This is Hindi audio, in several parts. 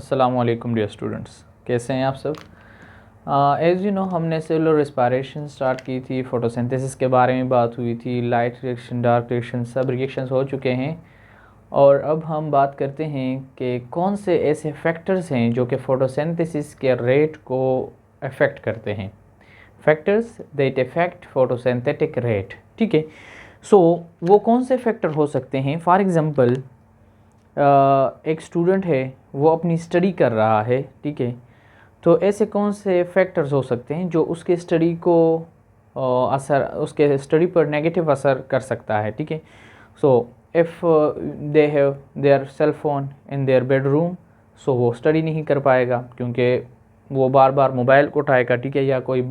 अस्सलाम वालेकुम डियर स्टूडेंट्स, कैसे हैं आप सब। एज़ यू नो हमने सेलुलर रेस्पिरेशन स्टार्ट की थी, फोटोसिंथेसिस के बारे में बात हुई थी, लाइट रिएक्शन, डार्क रिएक्शन, सब रिएक्शंस हो चुके हैं। और अब हम बात करते हैं कि कौन से ऐसे फैक्टर्स हैं जो कि फोटोसिंथेसिस के रेट को अफेक्ट करते हैं। Factors that affect photosynthetic rate, ठीक है। सो वो कौन से फैक्टर हो सकते हैं। फॉर एग्ज़ाम्पल एक स्टूडेंट है, वो अपनी स्टडी कर रहा है, ठीक है। तो ऐसे कौन से फैक्टर्स हो सकते हैं जो उसके स्टडी को उसके स्टडी पर नेगेटिव असर कर सकता है, ठीक है। So if they have their cell phone in their bedroom, so वो स्टडी नहीं कर पाएगा क्योंकि वो बार बार मोबाइल को उठाएगा, ठीक है, या कोई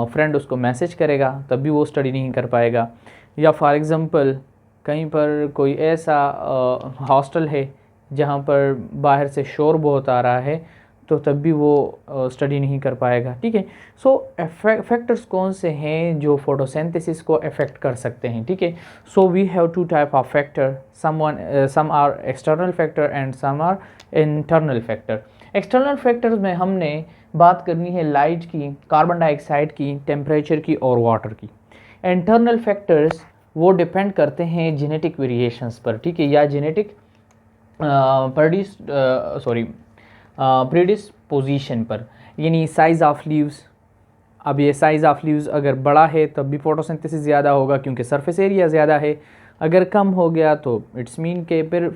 फ्रेंड उसको मैसेज करेगा तब भी वो स्टडी नहीं कर पाएगा। या फॉर एग्ज़ाम्पल कहीं पर कोई ऐसा हॉस्टल है जहाँ पर बाहर से शोर बहुत आ रहा है, तो तब भी वो स्टडी नहीं कर पाएगा, ठीक है। सो फैक्टर्स कौन से हैं जो फोटोसिंथेसिस को अफेक्ट कर सकते हैं, ठीक है। So we have two type of factor, some are external factor and some are internal factor. External factors में हमने बात करनी है लाइट की, कार्बन डाइऑक्साइड की, टेम्परेचर की और वाटर की। इंटरनल फैक्टर्स वो डिपेंड करते हैं जेनेटिक वेरिएशंस पर, ठीक है, या जेनेटिक प्रीडिस्पोजिशन पर, यानी साइज़ ऑफ लीव्स। अब ये साइज़ ऑफ लीव्स अगर बड़ा है तब भी फोटोसिंथेसिस ज़्यादा होगा क्योंकि सरफेस एरिया ज़्यादा है। अगर कम हो गया तो इट्स मीन के फिर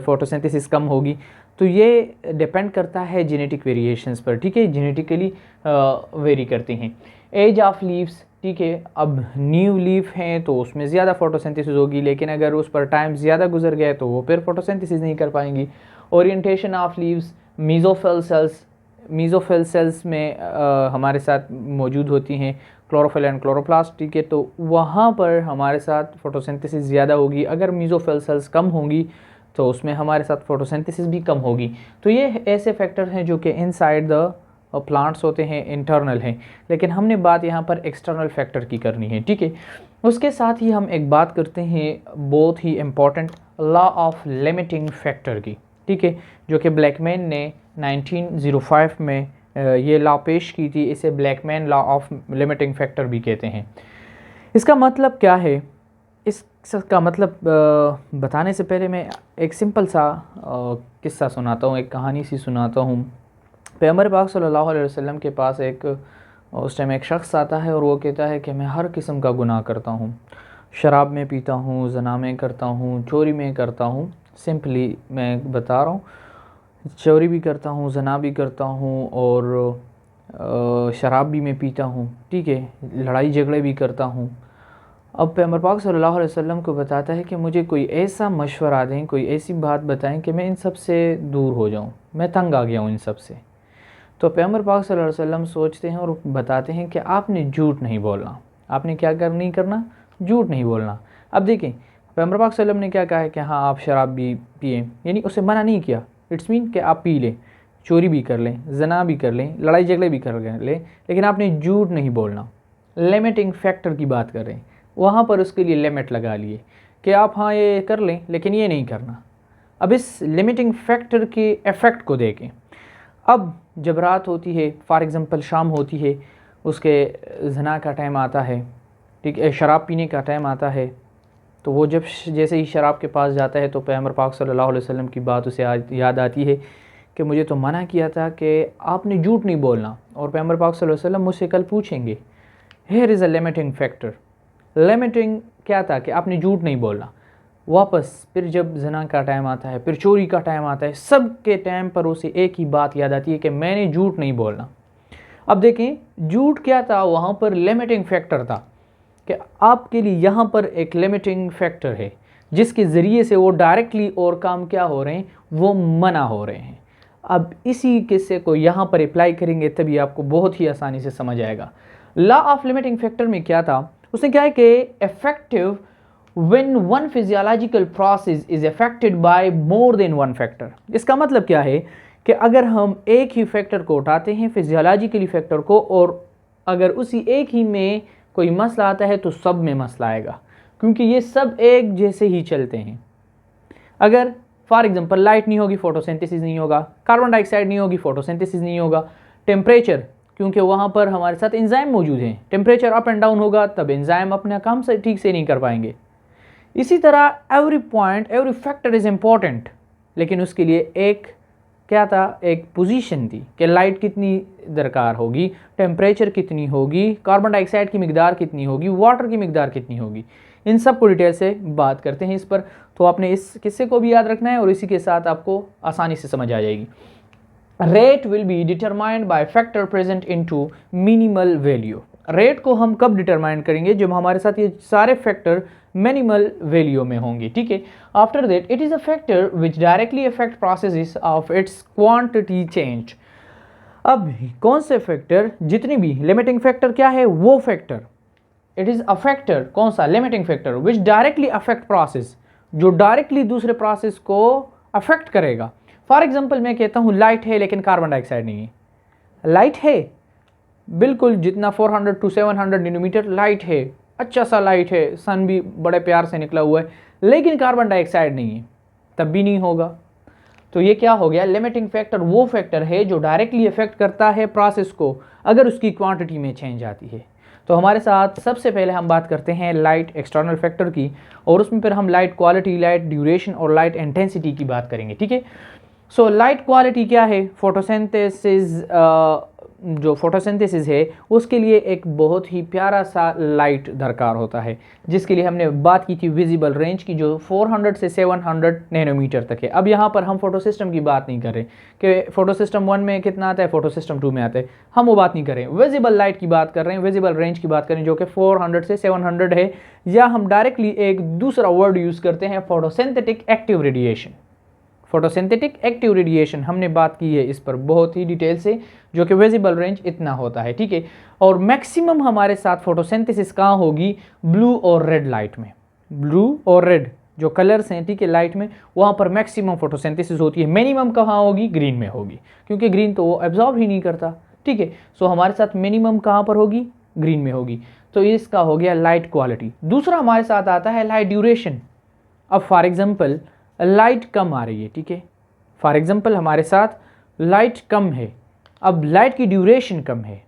फोटोसिंथेसिस कम होगी। तो ये डिपेंड करता है जेनेटिक वेरिएशंस पर, ठीक है, जेनेटिकली वेरी करती हैं। एज ऑफ लीव्स, ठीक है, अब न्यू लीफ हैं तो उसमें ज़्यादा फोटोसिंथेसिस होगी, लेकिन अगर उस पर टाइम ज़्यादा गुजर गया तो वो फिर फोटोसिंथेसिस नहीं कर पाएंगी। Orientation of leaves, mesophyll sales में हमारे साथ मौजूद होती हैं क्लोरोफिल एंड क्लोरोप्लास्ट, ठीक है, तो वहाँ पर हमारे साथ फोटोसिंथेसिस ज़्यादा होगी। अगर मीज़ोफिल सेल्स कम होंगी तो उसमें हमारे साथ फोटोसिंथेसिस भी कम होगी। तो ये ऐसे फैक्टर हैं जो कि इनसाइड द प्लांट्स होते हैं, इंटरनल हैं, लेकिन हमने बात यहाँ पर एक्सटर्नल फैक्टर की करनी है, ठीक है। उसके साथ ही हम एक बात करते हैं बहुत ही important law of limiting factor की, ठीक है, जो कि ब्लैकमैन ने 1905 में ये लॉ पेश की थी। इसे Blackman law of limiting factor भी कहते हैं। इसका मतलब क्या है, इसका मतलब बताने से पहले मैं एक सिंपल सा किस्सा सुनाता हूँ, एक कहानी सी सुनाता हूँ। पैगंबर पाक सल्लल्लाहु अलैहि वसल्लम के पास उस टाइम एक शख्स आता है और वो कहता है कि मैं हर किस्म का गुनाह करता हूँ, शराब में पीता हूँ, ज़ना में करता हूँ, चोरी में करता हूँ। सिंपली मैं बता रहा हूँ, चोरी भी करता हूँ, ज़ना भी करता हूँ और शराब भी मैं पीता हूँ, ठीक है, लड़ाई झगड़े भी करता हूँ। अब पैगंबर पाक सल्लल्लाहु अलैहि वसल्लम को बताता है कि मुझे कोई ऐसा मशवरा दें, कोई ऐसी बात बताएं कि मैं इन सब से दूर हो जाऊं, मैं तंग आ गया हूं इन सब से। तो पैगंबर पाक सल्लल्लाहु अलैहि वसल्लम सोचते हैं और बताते हैं कि आपने झूठ नहीं बोलना। आपने क्या नहीं करना, झूठ नहीं बोलना। अब देखें पैगंबर पाक सल्लल्लाहु अलैहि वसल्लम ने क्या कहा है कि हाँ आप शराब भी पिए, यानी उसे मना नहीं किया। इट्स मीन कि आप पी लें, चोरी भी कर लें, जना भी कर लें, लड़ाई झगड़े भी कर लें, लेकिन आपने झूठ नहीं बोलना। लिमिटिंग फैक्टर की बात कर रहे हैं, वहाँ पर उसके लिए लिमिट लगा लिए कि आप हाँ ये कर लें लेकिन ये नहीं करना। अब इस लिमिटिंग फैक्टर के इफ़ेक्ट को देखें। अब जब रात होती है, फॉर एग्ज़ाम्पल शाम होती है, उसके ज़ना का टाइम आता है, ठीक है, शराब पीने का टाइम आता है, तो वो जब जैसे ही शराब के पास जाता है तो पैगंबर पाक सल्लल्लाहु अलैहि वसल्लम की बात उसे याद आती है कि मुझे तो मना किया था कि आपने झूठ नहीं बोलना। और पैगंबर पाक सल्लल्लाहु अलैहि वसल्लम मुझसे कल पूछेंगे, here is a limiting factor. Limiting क्या था कि आपने झूठ नहीं बोलना। वापस फिर जब ज़ना का टाइम आता है, फिर चोरी का टाइम आता है, सब के टाइम पर उसे एक ही बात याद आती है कि मैंने झूठ नहीं बोलना। अब देखें झूठ क्या था, वहाँ पर लिमिटिंग फैक्टर था कि आपके लिए यहाँ पर एक लिमिटिंग फैक्टर है जिसके ज़रिए से वो डायरेक्टली और काम क्या हो रहे हैं, वो मना हो रहे हैं। अब इसी किस्से को यहाँ पर अप्लाई करेंगे तभी आपको बहुत ही आसानी से समझ आएगा। लॉ ऑफ लिमिटिंग फैक्टर में क्या था, उसने क्या है कि effective when one physiological process is affected by more than one factor. इसका मतलब क्या है कि अगर हम एक ही फैक्टर को उठाते हैं, फिजियोलॉजिकली फैक्टर को, और अगर उसी एक ही में कोई मसला आता है तो सब में मसला आएगा, क्योंकि ये सब एक जैसे ही चलते हैं। अगर फॉर एग्जांपल लाइट नहीं होगी, फोटोसिंथेसिस नहीं होगा, कार्बन डाइऑक्साइड नहीं होगी, फोटोसिंथेसिस नहीं होगा, टेम्परेचर, क्योंकि वहाँ पर हमारे साथ एंजाइम मौजूद हैं, टेम्परेचर अप एंड डाउन होगा तब एंजाइम अपना काम से ठीक से नहीं कर पाएंगे। इसी तरह every point, every factor is important, लेकिन उसके लिए एक क्या था, एक पोजीशन थी कि लाइट कितनी दरकार होगी, टेम्परेचर कितनी होगी, कार्बन डाइऑक्साइड की मिकदार कितनी होगी, वाटर की मिकदार कितनी होगी। इन सब को डिटेल से बात करते हैं इस पर, तो आपने इस किस्से को भी याद रखना है और इसी के साथ आपको आसानी से समझ आ जाएगी। Rate will be determined by factor present into minimal value. Rate को हम कब डिटरमाइन करेंगे, जब हमारे साथ ये सारे फैक्टर मिनिमल वैल्यू में होंगे, ठीक है। After that it is a factor which directly affect processes of its quantity change. अब कौन से फैक्टर, जितनी भी लिमिटिंग फैक्टर क्या है, वो factor, it is a factor, कौन सा, limiting factor which directly affect process, जो डायरेक्टली दूसरे प्रोसेस को अफेक्ट करेगा। फॉर एग्जाम्पल मैं कहता हूँ लाइट है लेकिन कार्बन डाइऑक्साइड नहीं है। लाइट है बिल्कुल, जितना 400 to 700 नैनोमीटर लाइट है, अच्छा सा लाइट है, सन भी बड़े प्यार से निकला हुआ है, लेकिन कार्बन डाइऑक्साइड नहीं है, तब भी नहीं होगा। तो ये क्या हो गया, लिमिटिंग फैक्टर वो फैक्टर है जो डायरेक्टली अफेक्ट करता है प्रोसेस को अगर उसकी क्वांटिटी में चेंज आती है। तो हमारे साथ सबसे पहले हम बात करते हैं लाइट एक्सटर्नल फैक्टर की, और उसमें फिर हम लाइट क्वालिटी, लाइट ड्यूरेशन और लाइट इंटेंसिटी की बात करेंगे, ठीक है। सो लाइट क्वालिटी क्या है, फोटोसिंथेसिस, जो फोटोसिंथेसिस है उसके लिए एक बहुत ही प्यारा सा लाइट दरकार होता है, जिसके लिए हमने बात की थी विजिबल रेंज की, जो 400 से 700 नैनोमीटर तक है। अब यहाँ पर हम फोटो सिस्टम की बात नहीं कर रहे कि फोटो सिस्टम 1 में कितना आता है, फोटो सिस्टम 2 में आता है, हम वो बात नहीं कर रहे हैं। विजिबल लाइट की बात कर रहे हैं, विजिबल रेंज की बात करें, जो कि 400 से 700 है, या हम डायरेक्टली एक दूसरा वर्ड यूज़ करते हैं photosynthetic active radiation. Photosynthetic active radiation हमने बात की है इस पर बहुत ही डिटेल से, जो कि विजिबल रेंज इतना होता है, ठीक है। और मैक्सिमम हमारे साथ फोटोसिंथेसिस कहाँ होगी, ब्लू और रेड लाइट में। ब्लू और रेड जो कलर्स हैं, ठीक है, लाइट में, वहाँ पर मैक्सिमम फोटोसिंथेसिस होती है। मिनिमम कहाँ होगी, ग्रीन में होगी, क्योंकि ग्रीन तो वो एब्जॉर्ब ही नहीं करता, ठीक है। सो हमारे साथ मिनिमम कहाँ पर होगी, ग्रीन में होगी। तो इसका हो गया लाइट क्वालिटी। दूसरा हमारे साथ आता है लाइट ड्यूरेशन। अब फॉर एग्जाम्पल लाइट कम आ रही है, ठीक है, फॉर एग्जांपल हमारे साथ लाइट कम है, अब लाइट की ड्यूरेशन कम है,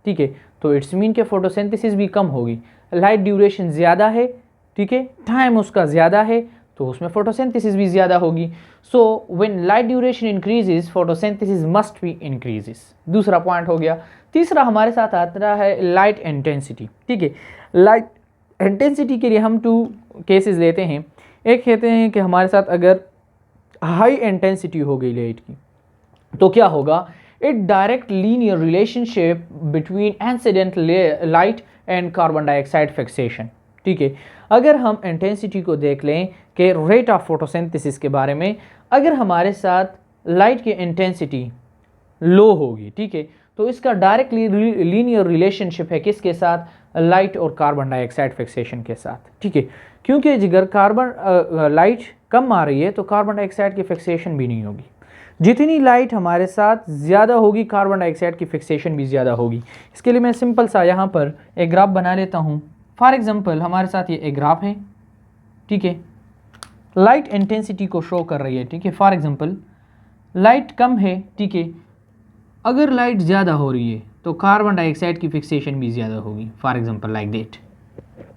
ठीक है, तो इट्स मीन के फोटोसिंथेसिस भी कम होगी। लाइट ड्यूरेशन ज़्यादा है, ठीक है, टाइम उसका ज़्यादा है, तो उसमें फोटोसिंथेसिस भी ज़्यादा होगी। So when light duration increases photosynthesis must be increases. दूसरा पॉइंट हो गया। तीसरा हमारे साथ आता है लाइट इंटेंसिटी, ठीक है। लाइट इंटेंसिटी के लिए हम 2 केसेस लेते हैं। एक कहते हैं कि हमारे साथ अगर हाई इंटेंसिटी हो गई लाइट की, तो क्या होगा, it direct linear relationship between incident light and carbon dioxide fixation, ठीक है। अगर हम इंटेंसिटी को देख लें कि रेट ऑफ फोटोसिंथेसिस के बारे में, अगर हमारे साथ लाइट की इंटेंसिटी लो होगी, ठीक है, तो इसका डायरेक्टली लीनियर रिलेशनशिप है किसके साथ, लाइट और कार्बन डाइऑक्साइड फिक्सेशन के साथ, ठीक है। क्योंकि अगर कार्बन लाइट कम आ रही है तो कार्बन डाइऑक्साइड की फिक्सेशन भी नहीं होगी। जितनी लाइट हमारे साथ ज़्यादा होगी, कार्बन डाइऑक्साइड की फिक्सेशन भी ज़्यादा होगी। इसके लिए मैं सिंपल सा यहाँ पर एक ग्राफ बना लेता हूँ। फॉर एग्जांपल हमारे साथ ये एक ग्राफ है, ठीक है, लाइट इंटेंसिटी को शो कर रही है, ठीक है। फॉर एग्जांपल लाइट कम है, ठीक है, अगर लाइट ज़्यादा हो रही है तो कार्बन डाइऑक्साइड की फिक्सेशन भी ज़्यादा होगी, फॉर एग्जांपल लाइक दैट,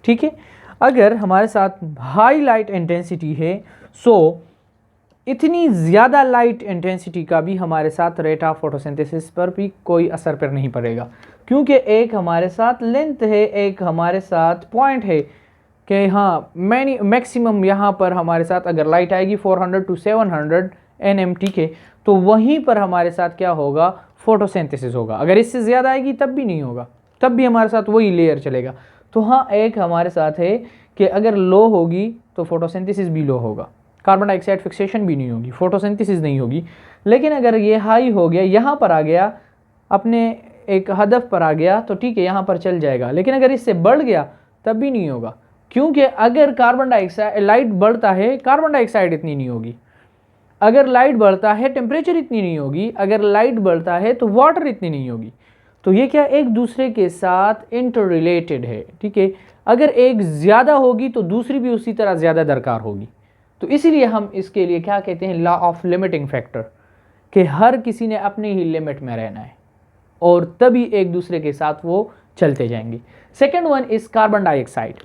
ठीक है। अगर हमारे साथ हाई लाइट इंटेंसिटी है, सो इतनी ज़्यादा लाइट इंटेंसिटी का भी हमारे साथ रेट ऑफ फोटोसिंथेसिस पर भी कोई असर पर नहीं पड़ेगा, क्योंकि एक हमारे साथ लेंथ है, एक हमारे साथ पॉइंट है कि हाँ मैक्सिमम यहाँ पर हमारे साथ अगर लाइट आएगी 400 to 700 nm, ठीक है, तो वहीं पर हमारे साथ क्या होगा, फोटोसिंथेसिस होगा। अगर इससे ज़्यादा आएगी तब भी नहीं होगा, तब भी हमारे साथ वही लेयर चलेगा। तो हाँ, एक हमारे साथ है कि अगर लो होगी तो फोटोसिंथेसिस भी लो होगा, कार्बन डाइऑक्साइड फिक्सेशन भी नहीं होगी, फोटोसिंथेसिस नहीं होगी। लेकिन अगर ये हाई हो गया, यहाँ पर आ गया, अपने एक हदफ पर आ गया, तो ठीक है, यहाँ पर चल जाएगा। लेकिन अगर इससे बढ़ गया तब भी नहीं होगा, क्योंकि अगर कार्बन डाइऑक्साइड लाइट बढ़ता है, कार्बन डाइऑक्साइड इतनी नहीं होगी, अगर लाइट बढ़ता है टेम्परेचर इतनी नहीं होगी, अगर लाइट बढ़ता है तो वाटर इतनी नहीं होगी। तो ये क्या एक दूसरे के साथ इंटर रिलेटेड है, ठीक है। अगर एक ज़्यादा होगी तो दूसरी भी उसी तरह ज़्यादा दरकार होगी। तो इसीलिए हम इसके लिए क्या कहते हैं, लॉ ऑफ लिमिटिंग फैक्टर, कि हर किसी ने अपनी ही लिमिट में रहना है और तभी एक दूसरे के साथ वो चलते जाएंगे। Second one is carbon dioxide.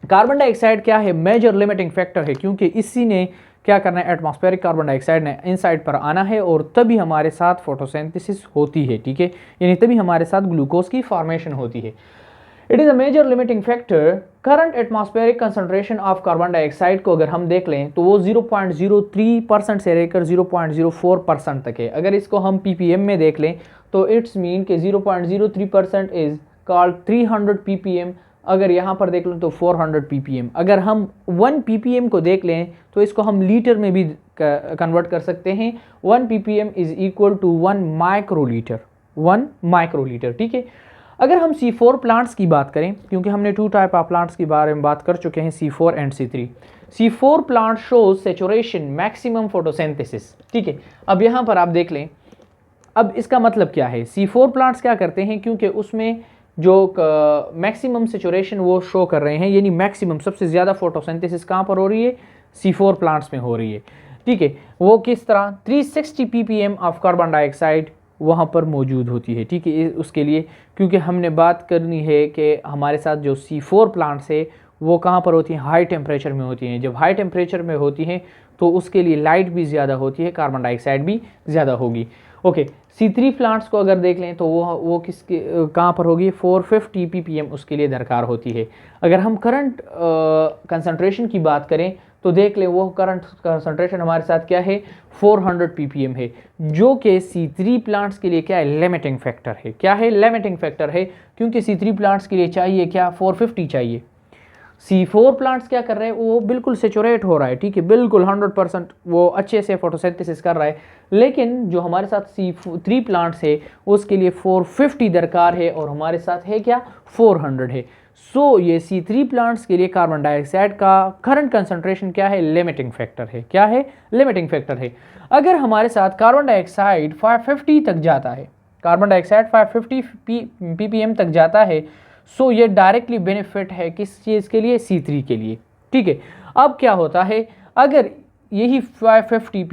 Carbon dioxide क्या है, मेजर लिमिटिंग फैक्टर है, क्योंकि इसी ने क्या करना है, एटमॉस्फेरिक कार्बन डाइऑक्साइड ने इनसाइड पर आना है और तभी हमारे साथ फोटोसिंथेसिस होती है, ठीक है, यानी तभी हमारे साथ ग्लूकोज की फॉर्मेशन होती है। It is a major limiting factor. Current atmospheric concentration of carbon dioxide को अगर हम देख लें तो वो 0.03% से लेकर 0.04% तक है। अगर इसको हम ppm में देख लें तो इट्स मीन के 0.03% इज कॉल्ड 300 ppm। अगर यहाँ पर देख लें तो 400 ppm। अगर हम 1 ppm को देख लें तो इसको हम लीटर में भी कन्वर्ट कर सकते हैं। 1 ppm is equal to 1 microlitre, 1 microlitre, ठीक है। अगर हम C4 प्लांट्स की बात करें, क्योंकि हमने 2 टाइप ऑफ प्लांट्स के बारे में बात कर चुके हैं, C4 and C3। C4 plant shows saturation maximum photosynthesis, ठीक है। अब यहाँ पर आप देख लें, अब इसका मतलब क्या है, C4 प्लांट्स क्या करते हैं, क्योंकि उसमें जो मैक्सिमम सेचुरेशन वो शो कर रहे हैं, यानी मैक्सिमम सबसे ज़्यादा फोटोसिंथेसिस कहाँ पर हो रही है, C4 प्लांट्स में हो रही है, ठीक है। वो किस तरह, 360 ppm ऑफ कार्बन डाइऑक्साइड वहाँ पर मौजूद होती है, ठीक है। उसके लिए क्योंकि हमने बात करनी है कि हमारे साथ जो C4 प्लांट्स है वो कहाँ पर होती हैं, हाई टेम्परेचर में होती हैं। जब हाई टेम्परेचर में होती हैं तो उसके लिए लाइट भी ज़्यादा होती है, कार्बन डाइऑक्साइड भी ज़्यादा होगी। ओके, C3 प्लांट्स को अगर देख लें तो वो किसके कहाँ पर होगी, 450 ppm उसके लिए दरकार होती है। अगर हम करंट कंसंट्रेशन की बात करें तो देख लें वो करंट कंसंट्रेशन हमारे साथ क्या है, 400 ppm है, जो कि C3 प्लांट्स के लिए क्या है, लिमिटिंग फैक्टर है। क्या है, लिमिटिंग फैक्टर है, क्योंकि C3 प्लांट्स के लिए चाहिए क्या, 450 चाहिए। C4 प्लांट्स क्या कर रहे हैं, वो बिल्कुल सेचुरेट हो रहा है, ठीक है, बिल्कुल 100% वो अच्छे से फोटोसिंथेसिस कर रहा है। लेकिन जो हमारे साथ C3 प्लांट्स है उसके लिए 450 दरकार है और हमारे साथ है क्या, 400 है। सो ये C3 प्लांट्स के लिए कार्बन डाइऑक्साइड का करंट कंसंट्रेशन क्या है, लिमिटिंग फैक्टर है। क्या है, लिमिटिंग फैक्टर है। अगर हमारे साथ कार्बन डाइऑक्साइड 550 तक जाता है, कार्बन डाइऑक्साइड 550 ppm तक जाता है, सो ये डायरेक्टली बेनिफिट है किस चीज़ के लिए, C3 के लिए, ठीक है। अब क्या होता है, अगर यही 550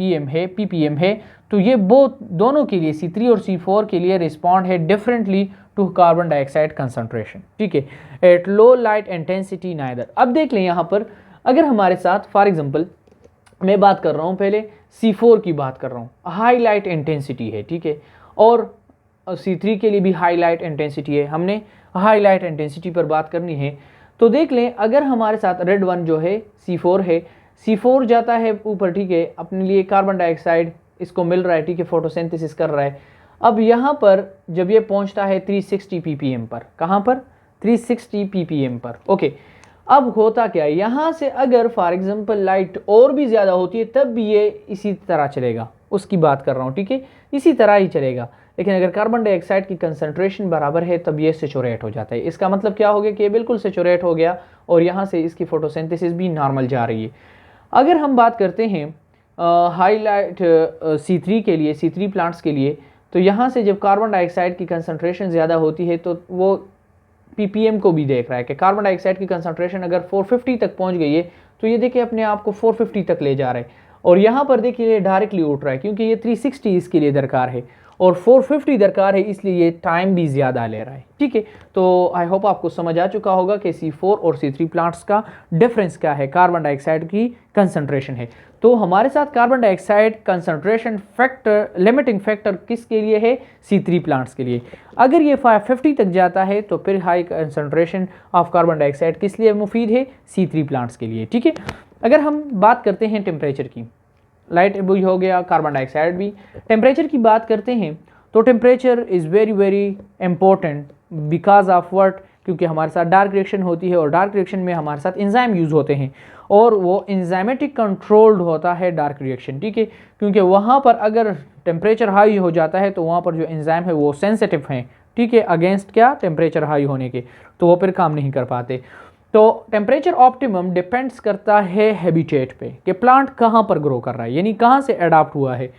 ppm है तो ये दोनों के लिए, C3 और C4 के लिए रिस्पॉन्ड है differently to carbon dioxide concentration, ठीक है, at low light intensity neither. अब देख लें यहाँ पर, अगर हमारे साथ फॉर एग्जांपल मैं बात कर रहा हूँ, पहले C4 की बात कर रहा हूँ, हाई लाइट इंटेंसिटी है, ठीक है, और C3 के लिए भी हाई लाइट इंटेंसिटी है। हमने हाई लाइट इंटेंसिटी पर बात करनी है तो देख लें, अगर हमारे साथ रेड वन जो है C4 है, C4 जाता है ऊपर, ठीक है, अपने लिए कार्बन डाइऑक्साइड इसको मिल रहा है, ठीक है, फोटोसिंथेसिस कर रहा है। अब यहाँ पर जब ये पहुँचता है 360 ppm पर, कहाँ पर, 360 ppm पर, ओके। अब होता क्या है, यहाँ से अगर फॉर एग्जांपल लाइट और भी ज़्यादा होती है तब भी ये इसी तरह चलेगा, उसकी बात कर रहा हूँ, ठीक है, इसी तरह ही चलेगा। लेकिन अगर कार्बन डाइऑक्साइड की कंसंट्रेशन बराबर है तब ये सेचुरेट हो जाता है। इसका मतलब क्या हो गया कि ये बिल्कुल सेचुरेट हो गया और यहाँ से इसकी फोटोसिंथेसिस भी नॉर्मल जा रही है। अगर हम बात करते हैं हाई लाइट C3 के लिए, C3 प्लांट्स के लिए, तो यहाँ से जब कार्बन डाइऑक्साइड की कंसंट्रेशन ज़्यादा होती है तो वो ppm को भी देख रहा है कि कार्बन डाइऑक्साइड की कंसंट्रेशन अगर 450 तक पहुँच गई है तो ये देखिए अपने आप को 450 तक ले जा रहा है, और यहाँ पर देखिए ये डायरेक्टली उठ रहा है क्योंकि ये 360 इसके लिए दरकार है और 450 दरकार है, इसलिए ये टाइम भी ज़्यादा ले रहा है, ठीक है। तो आई होप आपको समझ आ चुका होगा कि C4 और C3 प्लांट्स का डिफरेंस क्या है, कार्बन डाइऑक्साइड की कंसंट्रेशन है। तो हमारे साथ carbon dioxide concentration factor, limiting factor किसके लिए है, C3 प्लांट्स के लिए। अगर ये 550 तक जाता है तो फिर high concentration of carbon dioxide किस लिए मुफीद है, C3 प्लांट्स के लिए, ठीक है। अगर हम बात करते हैं टेम्परेचर की, लाइट भी हो गया, कार्बन डाइऑक्साइड भी, टेम्परेचर की बात करते हैं तो temperature is very very important because of what, क्योंकि हमारे साथ डार्क रिएक्शन होती है और डार्क रिएक्शन में हमारे साथ एंजाइम यूज़ होते हैं और वो एंजाइमेटिक कंट्रोल्ड होता है डार्क रिएक्शन, ठीक है, क्योंकि वहाँ पर अगर टेम्परेचर हाई हो जाता है तो वहाँ पर जो एंजाइम है वो सेंसिटिव हैं, ठीक है, अगेंस्ट क्या, टेम्परेचर हाई होने के, तो वो फिर काम नहीं कर पाते। तो टेम्परेचर ऑप्टिमम डिपेंड्स करता है हैबिटेट पे कि प्लांट कहाँ पर ग्रो कर रहा है, यानी कहाँ से अडाप्ट हुआ है।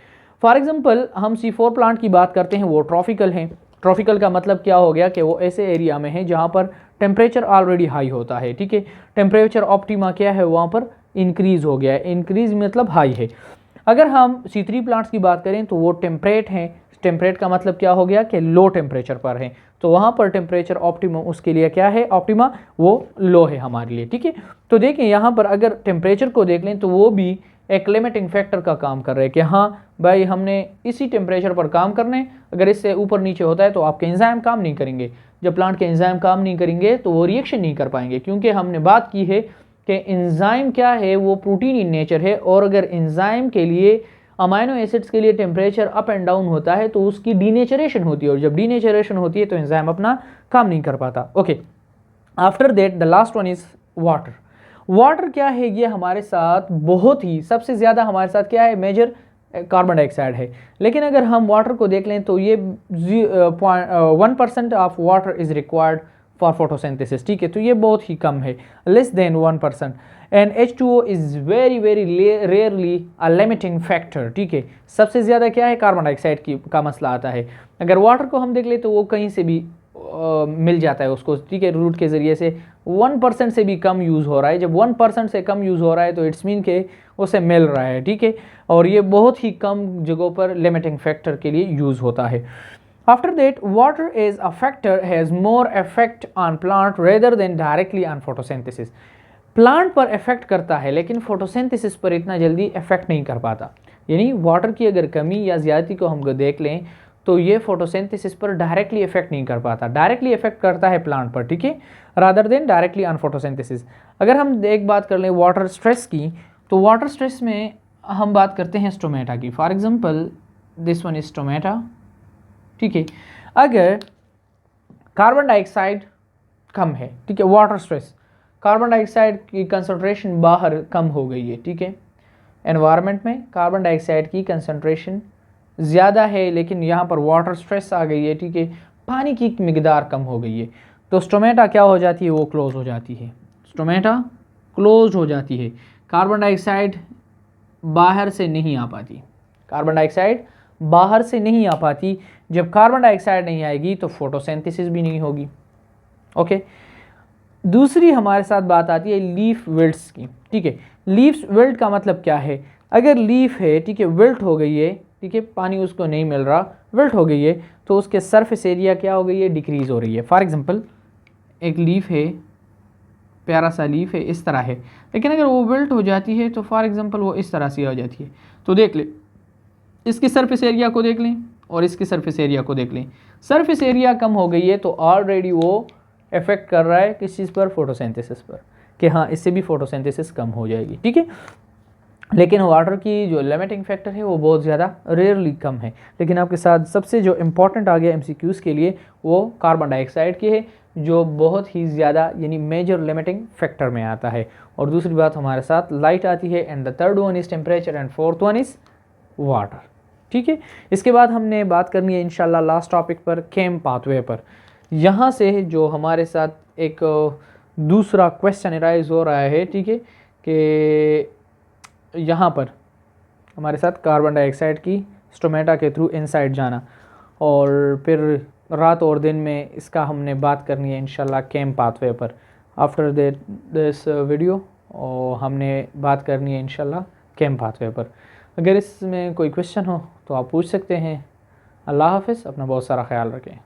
फॉर एग्जांपल हम C4 प्लांट की बात करते हैं, वो ट्रॉपिकल हैं। ट्रॉपिकल का मतलब क्या हो गया कि वो ऐसे एरिया में है जहाँ पर टेम्परेचर ऑलरेडी हाई होता है, ठीक है। टेम्परेचर ऑप्टिमा क्या है, वहाँ पर इंक्रीज़ हो गया है, इंक्रीज़ मतलब हाई है। अगर हम C3 प्लांट्स की बात करें तो वो टेम्परेट हैं। टेम्परेट का मतलब क्या हो गया कि लो टेम्परेचर पर है, तो वहाँ पर टेम्परेचर ऑप्टिमम उसके लिए क्या है, ऑप्टिमा वो लो है हमारे लिए, ठीक है। तो देखें यहाँ पर अगर टेम्परेचर को देख लें तो वो भी एक लिमिटिंग फैक्टर का काम कर रहे हैं कि हाँ भाई हमने इसी टेम्परेचर पर काम करने, अगर इससे ऊपर नीचे होता है तो आपके एंजाइम काम नहीं करेंगे। जब प्लांट के एंजाइम काम नहीं करेंगे तो वो रिएक्शन नहीं कर पाएंगे, क्योंकि हमने बात की है कि एंजाइम क्या है, वो प्रोटीन इन नेचर है, और अगर एंजाइम के लिए अमाइनो एसिड्स के लिए टेम्परेचर अप एंड डाउन होता है तो उसकी डीनेचरेशन होती है, और जब डीनेचरेशन होती है तो एंजाइम अपना काम नहीं कर पाता। Okay, after that the last one is water. Water क्या है, ये हमारे साथ बहुत ही सबसे ज़्यादा हमारे साथ क्या है, मेजर कार्बन डाइऑक्साइड है। लेकिन अगर हम वाटर को देख लें तो ये 1% of water is required for photosynthesis, ठीक है, तो ये बहुत ही कम है, less than 1%। And H2O is very very rarely a limiting factor, ठीक है। सबसे ज़्यादा क्या है, कार्बन डाइऑक्साइड का मसला आता है। अगर वाटर को हम देख लें तो वो कहीं से भी मिल जाता है उसको, ठीक है, रूट के ज़रिए से 1% से भी कम यूज़ हो रहा है। जब 1% से कम यूज़ हो रहा है तो इट्स मीन के उसे मिल रहा है, ठीक है, और ये बहुत ही कम जगहों पर लिमिटिंग फैक्टर के लिए यूज़ होता है। After that water is a factor has more effect on plant rather than directly on photosynthesis. Plant पर इफेक्ट करता है लेकिन फोटोसिंथेसिस पर इतना जल्दी इफेक्ट नहीं कर पाता। यानी वाटर की अगर कमी या ज़्यादती को हम देख लें तो ये फोटोसिंथेसिस पर डायरेक्टली इफेक्ट नहीं कर पाता, डायरेक्टली इफेक्ट करता है प्लांट पर, ठीक है, rather than directly on photosynthesis. अगर हम एक बात कर लें वाटर स्ट्रेस की, तो वाटर स्ट्रेस में हम बात करते हैं स्टोमेटा की। For example this one is stomata, ठीक है। अगर कार्बन डाइऑक्साइड कम है, ठीक है, वाटर स्ट्रेस, कार्बन डाइऑक्साइड की कंसंट्रेशन बाहर कम हो गई है, ठीक है, एनवायरनमेंट में कार्बन डाइऑक्साइड की कंसंट्रेशन ज़्यादा है लेकिन यहाँ पर वाटर स्ट्रेस आ गई है, ठीक है, पानी की मिकदार कम हो गई है, तो स्टोमेटा क्या हो जाती है, वो क्लोज हो जाती है, स्टोमेटा क्लोज हो जाती है। कार्बन डाइऑक्साइड बाहर से नहीं आ पाती, कार्बन डाइऑक्साइड बाहर से नहीं आ पाती। जब कार्बन डाइऑक्साइड नहीं आएगी तो फोटोसिंथेसिस भी नहीं होगी। ओके, दूसरी हमारे साथ बात आती है लीफ विल्ट्स की, ठीक है। लीफ विल्ट का मतलब क्या है, अगर लीफ है, ठीक है, विल्ट हो गई है, ठीक है, पानी उसको नहीं मिल रहा, विल्ट हो गई है, तो उसके सरफेस एरिया क्या हो गई है, डिक्रीज़ हो रही है। फॉर एग्जांपल एक लीफ है, प्यारा सा लीफ है, इस तरह है, लेकिन अगर वो विल्ट हो जाती है तो फॉर एग्जांपल वो इस तरह से हो जाती है। तो देख ले, इसकी सरफेस एरिया को देख लें और इसकी सरफेस एरिया को देख लें, सरफेस एरिया कम हो गई है तो ऑलरेडी वो इफेक्ट कर रहा है किस चीज़ पर, फोटोसिंथेसिस पर, कि हाँ इससे भी फोटोसिंथेसिस कम हो जाएगी, ठीक है। लेकिन वाटर की जो लिमिटिंग फैक्टर है वो बहुत ज़्यादा रेयरली कम है। लेकिन आपके साथ सबसे जो इम्पॉर्टेंट आ गया MCQs के लिए वो कार्बन डाइऑक्साइड की है, जो बहुत ही ज़्यादा यानी मेजर लिमिटिंग फैक्टर में आता है। और दूसरी बात हमारे साथ लाइट आती है, and the third one is temperature, and fourth one is water, ठीक है। इसके बाद हमने बात करनी है इंशाल्लाह लास्ट टॉपिक पर, केम पाथवे पर। यहाँ से जो हमारे साथ एक दूसरा क्वेश्चन राइज हो रहा है, ठीक है, कि यहाँ पर हमारे साथ कार्बन डाइऑक्साइड की स्टोमेटा के थ्रू इनसाइड जाना, और फिर रात और दिन में इसका हमने बात करनी है इंशाल्लाह केम पाथवे पर। आफ्टर दिस वीडियो और हमने बात करनी है इंशाल्लाह केम पाथवे पर। अगर इसमें कोई क्वेश्चन हो तो आप पूछ सकते हैं। अल्लाह हाफ़िज़, अपना बहुत सारा ख्याल रखें।